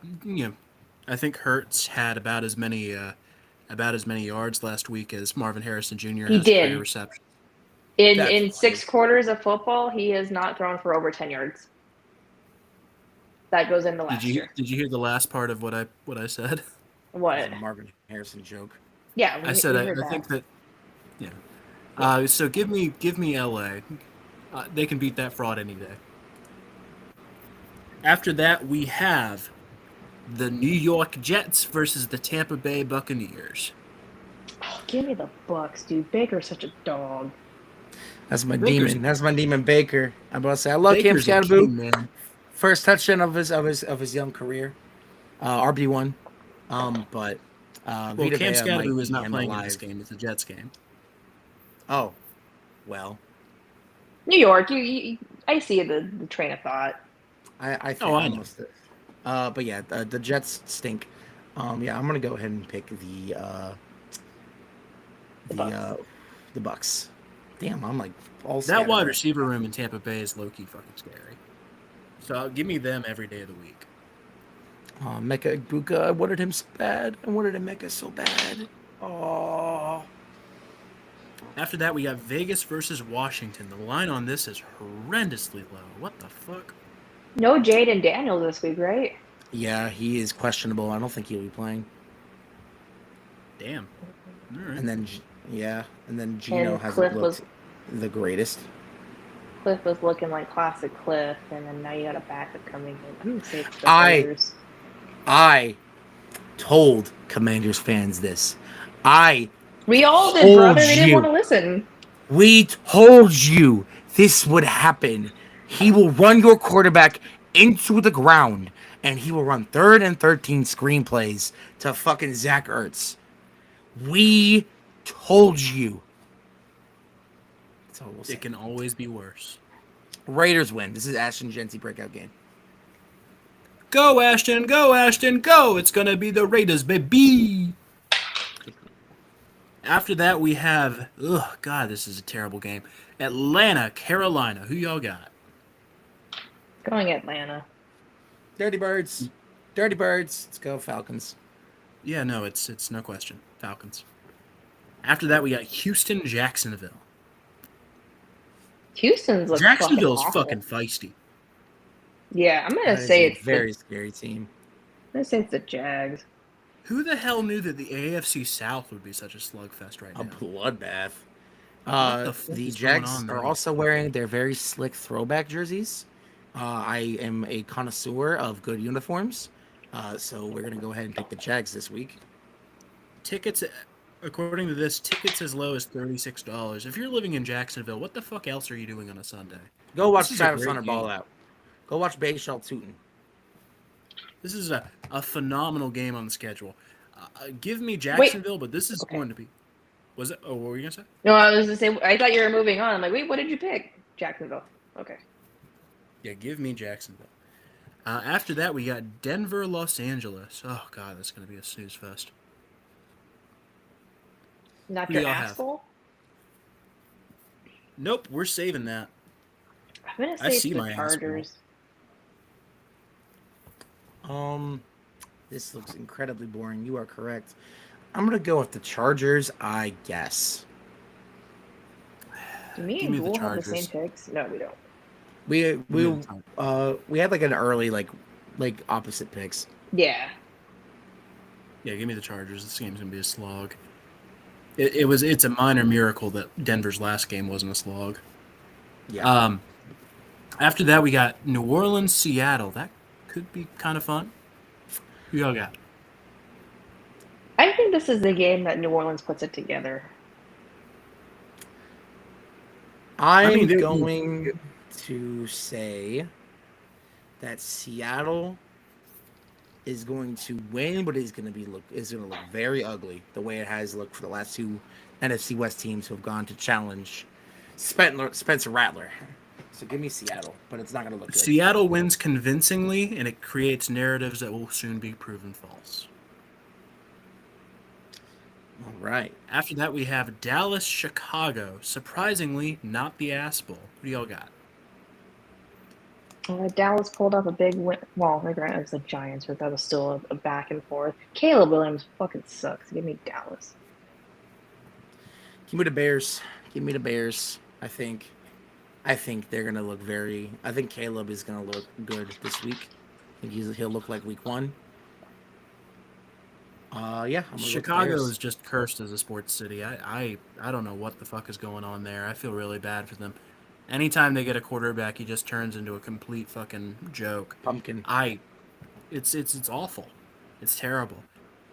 think Hurts had about as many yards last week as Marvin Harrison Jr. He has career did. receptions. In 6 quarters of football, he has not thrown for over 10 yards. That goes into last year. Did you hear the last part of what I said? What? It's a Marvin Harrison joke. Yeah, I said we I heard think that. that yeah. So give me LA. They can beat that fraud any day. After that, we have the New York Jets versus the Tampa Bay Buccaneers. Oh, give me the Bucks, dude. Baker's such a dog. That's my Baker's- demon. That's my demon Baker. I'm about to say I love Baker's Cam a Scatterboo. king, man. First touchdown of his young career. RB1. But Well, Vita Cam Vea might Scatterboo is eat not him playing in alive. this game. It's a Jets game. Oh, well, New York, I see the train of thought. I think I know. almost. But yeah, the Jets stink. Yeah, I'm gonna go ahead and pick the Bucks. Damn, I'm like all That wide scattered. receiver room in Tampa Bay is low-key fucking scary. So give me them every day of the week. Mecca Ibuka, I wanted him so bad. I wanted a Mecca so bad. Oh. After that, we got Vegas versus Washington. The line on this is horrendously low. What the fuck? No Jaden Daniels this week, right? Yeah, he is questionable. I don't think he'll be playing. Damn. All right. And then Gino And hasn't Cliff looked the greatest. Cliff was looking like classic Cliff, and then now you got a backup coming in. I'm gonna say it's the I- Raiders. I told Commanders fans this. We all did, told brother. They didn't you. want to listen. We told you this would happen. He will run your quarterback into the ground, and he will run 3rd and 13 screenplays to fucking Zach Ertz. We told you. That's all we'll say. It can always be worse. Raiders win. This is Ashton Genty breakout game. Go, Ashton! Go, Ashton! Go! It's gonna be the Raiders, baby! After that, we have... Ugh, God, this is a terrible game. Atlanta, Carolina. Who y'all got? Going Atlanta. Dirty Birds. Dirty Birds. Let's go Falcons. Yeah, no, it's no question. Falcons. After that, we got Houston, Jacksonville. Houston's looks Jacksonville's fucking fucking feisty. Yeah, I'm gonna That is say a it's very scary team. I'm gonna say it's the Jags. Who the hell knew that the AFC South would be such a slugfest right A now? bloodbath. the fuck The is going Jags on are there? also wearing their very slick throwback jerseys. I am a connoisseur of good uniforms, so we're gonna go ahead and pick the Jags this week. Tickets, according to this, tickets as low as $36. If you're living in Jacksonville, what the fuck else are you doing on a Sunday? Go watch This is a Travis great Hunter ball game. out. Go watch Bayshaw Tootin. This is a phenomenal game on the schedule. Give me Jacksonville, but this is going to be... Was it? Oh, what were you going to say? No, I was gonna say I thought you were moving on. I'm like, wait, what did you pick? Jacksonville. Okay. Yeah, give me Jacksonville. After that, we got Denver, Los Angeles. Oh, God, that's going to be a snooze fest. Not Who your do y'all have? asshole. Nope, we're saving that. I'm gonna I say it's see the my Chargers. This looks incredibly boring. You are correct. I'm gonna go with the Chargers, I guess. Do me Give and me the Jewel have the same Chargers. picks? No, we don't. We had like an early like opposite picks. Yeah. Yeah, give me the Chargers. This game's going to be a slog. It's a minor miracle that Denver's last game wasn't a slog. Yeah. After that, we got New Orleans, Seattle. That could be kind of fun. Who y'all got? I think this is the game that New Orleans puts it together. I'm they're- going to say that Seattle is going to win, but is going to look very ugly the way it has looked for the last two NFC West teams who have gone to challenge Spencer Rattler. So give me Seattle, but it's not going to look good. Seattle wins convincingly, and it creates narratives that will soon be proven false. right. After that, we have Dallas, Chicago. Surprisingly, not the Ass Bowl. What do y'all got? Dallas pulled off a big win. Well, granted, it was the Giants, but that was still a back and forth. Caleb Williams fucking sucks. Give me Dallas. Give me the Bears. Give me the Bears. I think they're gonna look very. I think Caleb is gonna look good this week. I think he'll look like week one. Yeah, I'm gonna go with the Chicago Bears. is just cursed as a sports city. I don't know what the fuck is going on there. I feel really bad for them. Anytime they get a quarterback, he just turns into a complete fucking joke. Pumpkin. I it's awful. It's terrible.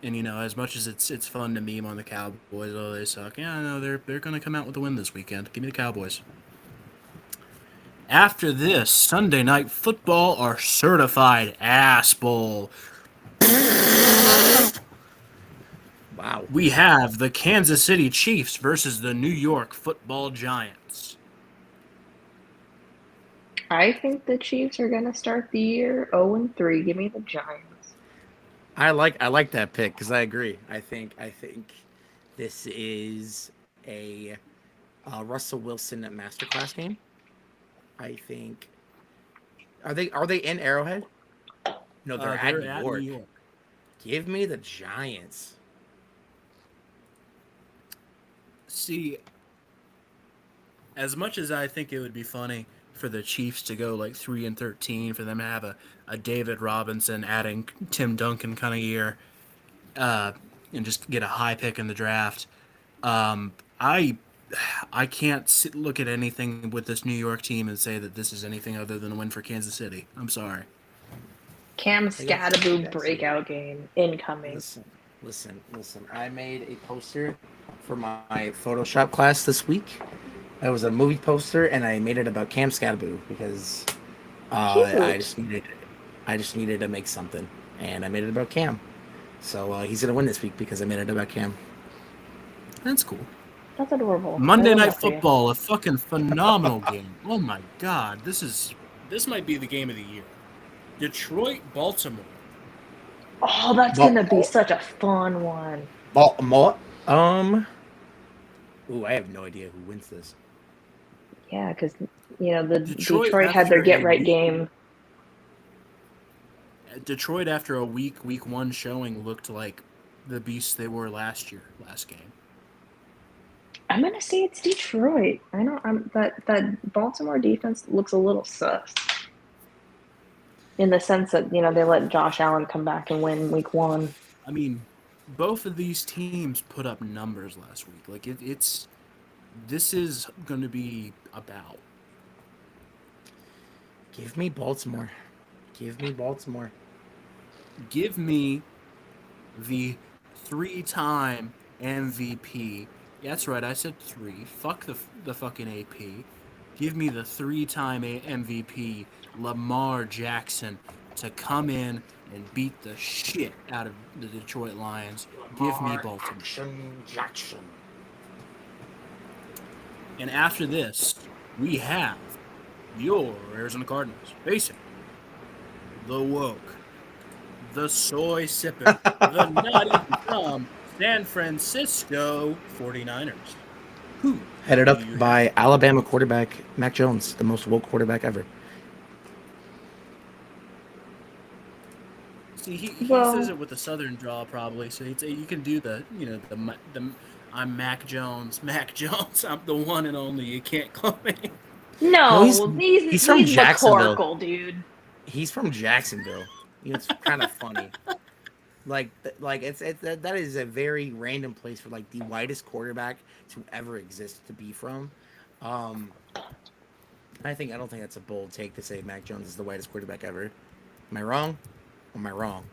And as much as it's fun to meme on the Cowboys, oh they suck. Yeah, no, they're gonna come out with a win this weekend. Give me the Cowboys. After this, Sunday night football, our certified ass bowl. Wow. We have the Kansas City Chiefs versus the New York Football Giants. I think the Chiefs are gonna start the year 0-3. Give me the Giants. I like that pick because I agree. I think this is a Russell Wilson masterclass game. I think are they in Arrowhead? No, they're at They're New at York. New York. Give me the Giants. See, as much as I think it would be funny for the Chiefs to go like 3-13, for them to have a David Robinson adding Tim Duncan kind of year, uh, and just get a high pick in the draft. Um, I I can't look at anything with this New York team and say that this is anything other than a win for Kansas City. I'm sorry. Cam I got Scattaboo you. breakout game incoming. Listen. I made a poster for my Photoshop class this week. It was a movie poster, and I made it about Cam Scattaboo because I Cute. just needed to make something, and I made it about Cam. So he's gonna win this week because I made it about Cam. That's cool. That's adorable. I Monday love Night that for you. Football, a fucking phenomenal game. Oh my god, this might be the game of the year. Detroit, Baltimore. Oh, that's gonna be such a fun one. Baltimore. Ooh, I have no idea who wins this. Yeah, because the Detroit Detroit had their after get a right week- game. Detroit after a week one showing looked like the beasts they were last game. I'm gonna say it's Detroit. I know that Baltimore defense looks a little sus. In the sense that, they let Josh Allen come back and win week one. I mean, both of these teams put up numbers last week. Like this is going to be about. Give me Baltimore. Give me Baltimore. Give me the 3-time MVP. Yeah, that's right, I said 3. Fuck the fucking AP. Give me the 3-time MVP, Lamar Jackson, to come in and beat the shit out of the Detroit Lions. Give me Baltimore. Jackson. And after this, we have your Arizona Cardinals facing the woke, the soy sipper, the not even from San Francisco 49ers. Who Headed do up you by have? Alabama quarterback Mac Jones, the most woke quarterback ever. See, he Well- says it with a southern draw probably, so you can do the I'm Mac Jones, I'm the one and only. You can't call me. No, No, he's from he's Jacksonville. McCorkle, dude. He's from Jacksonville. It's kind of funny. Like it's that is a very random place for like the whitest quarterback to ever exist to be from. I don't think that's a bold take to say Mac Jones is the whitest quarterback ever. Am I wrong? Or am I wrong?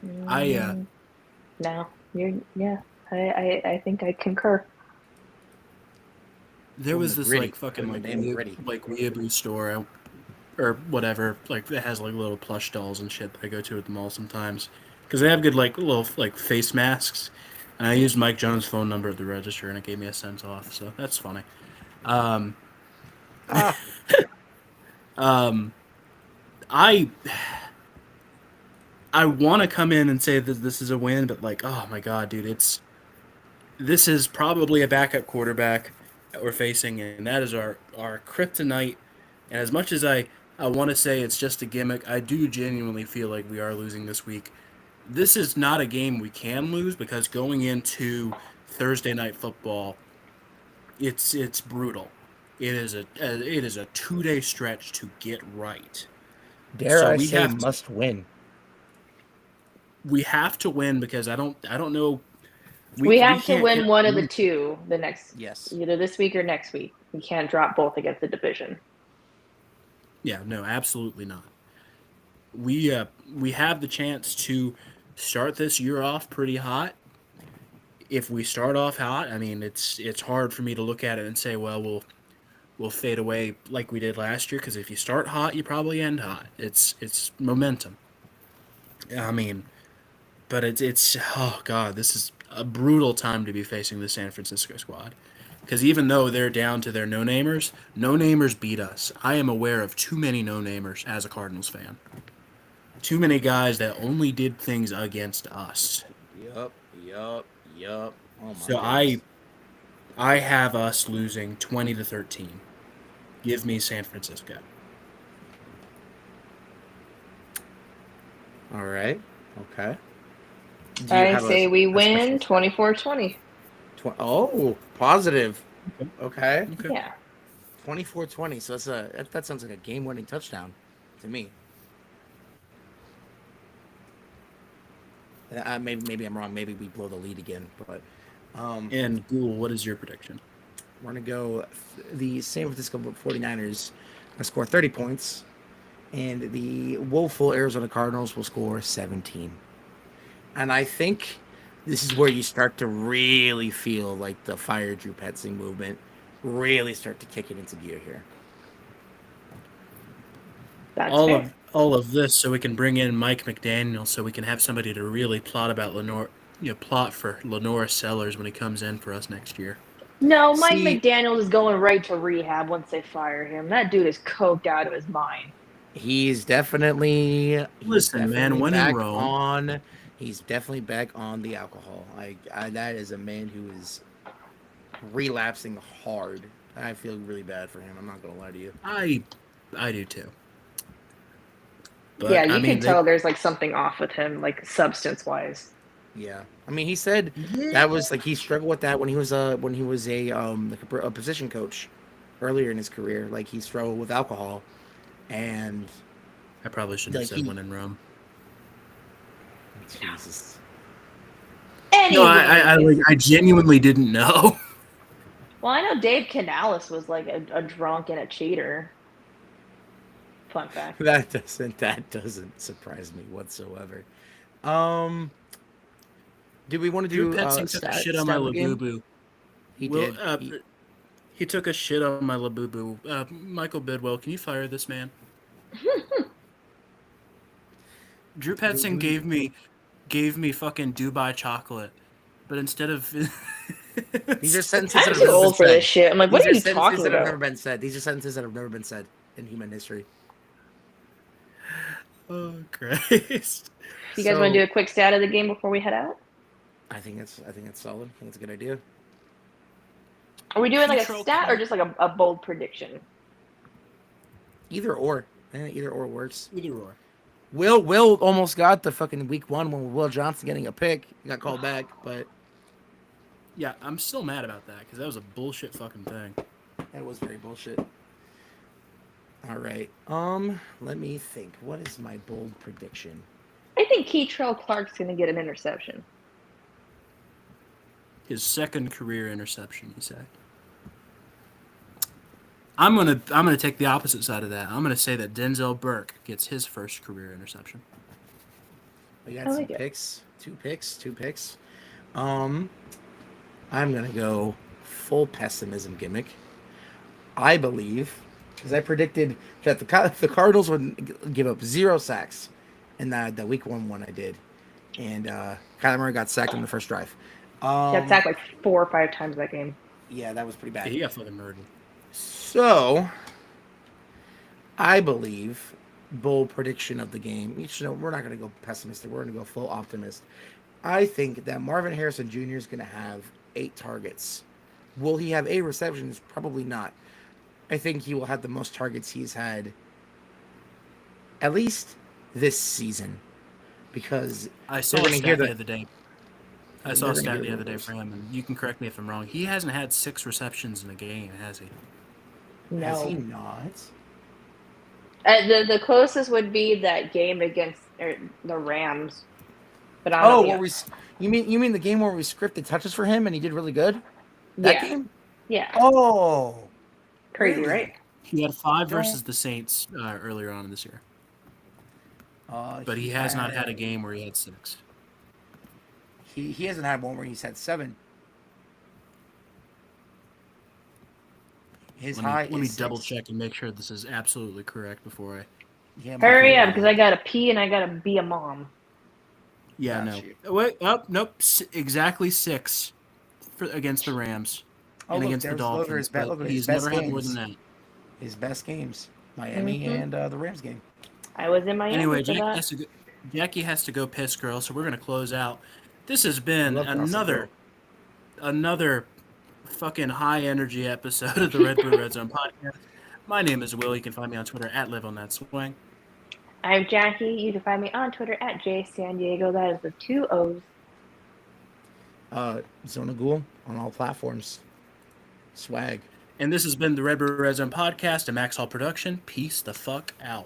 No, I think I concur. There was From the this gritty. like fucking From the damn gritty. like weeaboo store or whatever, like that has like little plush dolls and shit that I go to at the mall sometimes because they have good like little like face masks. And I used Mike Jones' phone number at the register and it gave me a cent off, so that's funny. Um, I I want to come in and say that this is a win, but like, oh my god, dude, this is probably a backup quarterback that we're facing, and that is our kryptonite. And as much as I want to say it's just a gimmick, I do genuinely feel like we are losing this week. This is not a game we can lose because going into Thursday night football, it's brutal. It is a 2 day stretch to get right. Dare So I say must win. we have to win because I don't know We we have to can't win get one of the two the next, Yes. either this week or next week. We can't drop both against the division. Yeah, no, absolutely not. We have the chance to start this year off pretty hot. If we start off hot, I mean it's hard for me to look at it and say, well, we'll fade away like we did last year because if you start hot, you probably end hot. It's momentum. I mean, but it's oh god, this is a brutal time to be facing the San Francisco squad. Because even though they're down to their no-namers, no-namers beat us. I am aware of too many no-namers as a Cardinals fan. Too many guys that only did things against us. Yup. Oh my So goodness. I have us losing 20-13. Give me San Francisco. All right. Okay. Do you I have say we a win special- 24-20. Oh, positive. Okay. Okay. Yeah. 24-20. So that sounds like a game-winning touchdown to me. Maybe I'm wrong. Maybe we blow the lead again. But And Ghoul, what is your prediction? we're going to go the San Francisco 49ers will score 30 points, and the woeful Arizona Cardinals will score 17. And I think this is where you start to really feel like the fire Drew Petzing movement really start to kick it into gear here. That's fair. All of this so we can bring in Mike McDaniel so we can have somebody to really plot about plot for Lenore Sellers when he comes in for us next year. No, Mike See- McDaniel is going right to rehab once they fire him. That dude is coked out of his mind. He's definitely Listen, man, when in back Rome. on. He's definitely back on the alcohol. That is a man who is relapsing hard. I feel really bad for him. I'm not gonna lie to you. I do too. But, yeah, you I mean, can tell there's like something off with him, like substance wise. Yeah, I mean, he said that was like he struggled with that when he was a position coach earlier in his career. Like he struggled with alcohol, and I probably shouldn't have like said when in Rome. Jesus. No, Anyways. I genuinely didn't know. Well, I know Dave Canales was like a drunk and a cheater. Fun fact. That doesn't surprise me whatsoever. Do we want to do Drew Petzing took a shit on my Labubu. He Will, did. he took a shit on my Labubu. Michael Bidwell, can you fire this man? Drew Petzing gave me fucking Dubai chocolate, but instead of These are sentences that I'm have too never old been for this said. shit. I'm like, what These are you sentences talking that have never about? been said. These are sentences that have never been said in human history. Oh Christ! You guys want to do a quick stat of the game before we head out? I think it's solid. I think it's a good idea. Are we doing like a Control stat or card. just like a bold prediction? Either or. Either or works. Either or. Will almost got the fucking week 1 when Will Johnson getting a pick. He got called back, but Yeah, I'm still mad about that because that was a bullshit fucking thing. that was very bullshit. All right. Let me think. What is my bold prediction? I think Keitrell Clark's going to get an interception. His second career interception, you say? I'm gonna take the opposite side of that. I'm gonna say that Denzel Burke gets his first career interception. We got I some like it. picks. Two picks. I'm gonna go full pessimism gimmick. I believe because I predicted that the Cardinals would give up 0 sacks in the week 1 I did, and Kyler Murray got sacked on the first drive. He got sacked like 4 or 5 times that game. Yeah, that was pretty Yeah, bad. he got fucking murdered. So I believe bold prediction of the game. We're not going to go pessimistic. We're going to go full optimist. I think that Marvin Harrison Jr. is going to have 8 targets. Will he have 8 receptions? Probably not. I think he will have the most targets he's had at least this season, because I saw they're a going to hear stat the that. other day. I saw They're a gonna stat hear the other day rumors. for him, and you can correct me if I'm wrong. He hasn't had 6 receptions in a game, has he? Has he No. not? The closest would be that game against the Rams, but I don't Oh, think. you mean the game where we scripted touches for him and he did really good? That Yeah, game? yeah, Oh, crazy, right? really? He had 5 Don't- versus the Saints earlier on in this year, but he he has not had a had- game where he had 6. He hasn't had one where he's had 7. His high Let me is double 6. check and make sure this is absolutely correct before I. Yeah, Hurry up, because I gotta pee and I gotta be a mom. Yeah, Got no. you. Wait, oh, nope. Exactly 6 against the Rams Oh, and look, against the look at his Dolphins, but look at his he's best never had more than games. that. His best games, Miami and the Rams game. I was in Miami Anyway, for that. Jackie has to go piss, girl, so we're going to close out. This has I been love Gossip Girl. another fucking high-energy episode of the Redbird Redzone podcast. My name is Will. You can find me on Twitter at @liveonThatSwing. I'm Jackie. You can find me on Twitter at JSanDiego. That is with 2 O's. Zona Ghoul on all platforms. Swag. And this has been the Redbird Redzone podcast, a Max Hall production. Peace the fuck out.